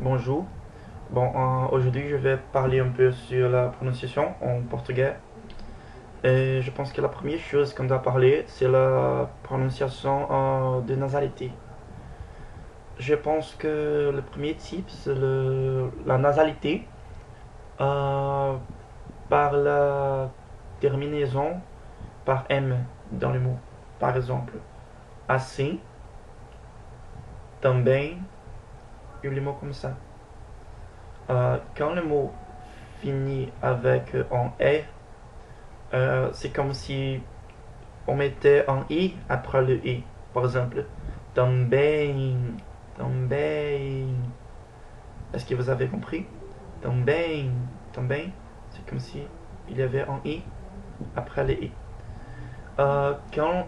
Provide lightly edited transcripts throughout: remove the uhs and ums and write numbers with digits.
Bonjour. Aujourd'hui, je vais parler un peu sur la prononciation en portugais. Et je pense que la première chose qu'on doit parler, c'est la prononciation de nasalité. Je pense que le premier type, c'est la nasalité euh, par la terminaison par M dans le mot. Par exemple, assim, também, et les mots comme ça. Quand le mot finit avec un E, c'est comme si on mettait un I après le I. Par exemple, também, também. Est-ce que vous avez compris? Também, também. C'est comme si il y avait un I après le I. Quand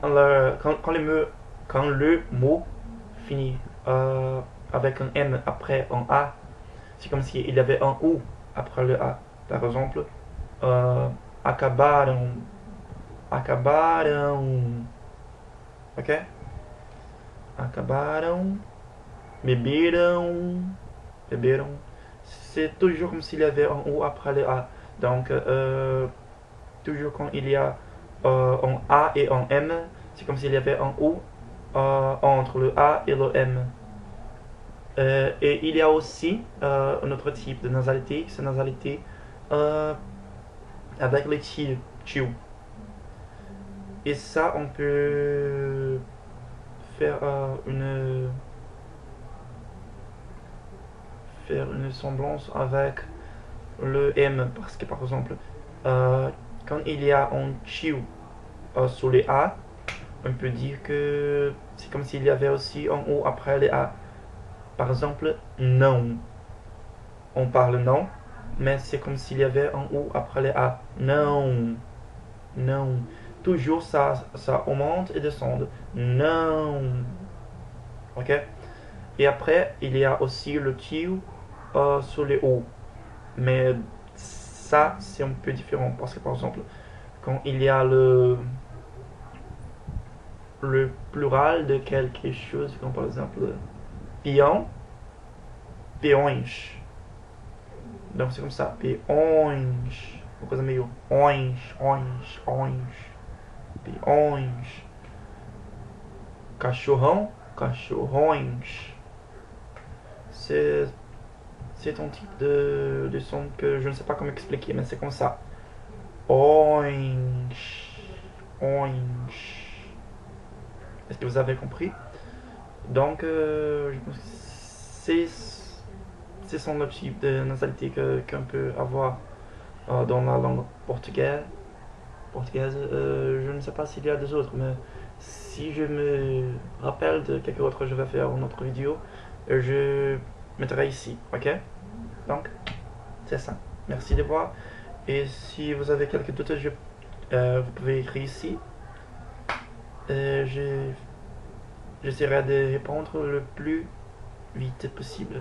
le mot finit avec un M après un A, c'est comme s'il y avait un OU après le A. Par exemple, acabaram, acabaram, ok? Acabaram, beberam, beberam. C'est toujours comme s'il y avait un OU après le A. Donc, toujours quand il y a un A et un M, c'est comme s'il y avait un OU entre le A et le M. Et il y a aussi un autre type de nasalité, c'est nasalité euh, avec les tio. Et ça, on peut faire une semblance avec le M. Parce que, par exemple, quand il y a un tio sur les A, on peut dire que c'est comme s'il y avait aussi un O après les A. Par exemple, non. On parle non, mais c'est comme s'il y avait un O après les A. Non. Non. Toujours ça augmente et descend. Non. Ok? Et après, il y a aussi le Q sur les O. Mais ça, c'est un peu différent. Parce que par exemple, quand il y a le plural de quelque chose, comme par exemple peão, peões. Donc c'est comme ça. Peões. Uma coisa meio ons, ons, ons. Peões. Cachorrão, cachorrões. C'est un type de son que je ne sais pas comment expliquer, mais c'est comme ça. Orange. Orange. Est-ce que vous avez compris? Donc, je pense que c'est son le type de nasalité qu'on peut avoir dans la langue portugaise. Je ne sais pas s'il y a des autres, mais si je me rappelle de quelque autre, je vais faire une autre vidéo. Je mettrai ici, ok? Donc, c'est ça. Merci de voir. Et si vous avez quelques doutes, vous pouvez écrire ici. J'essaierai de répondre le plus vite possible.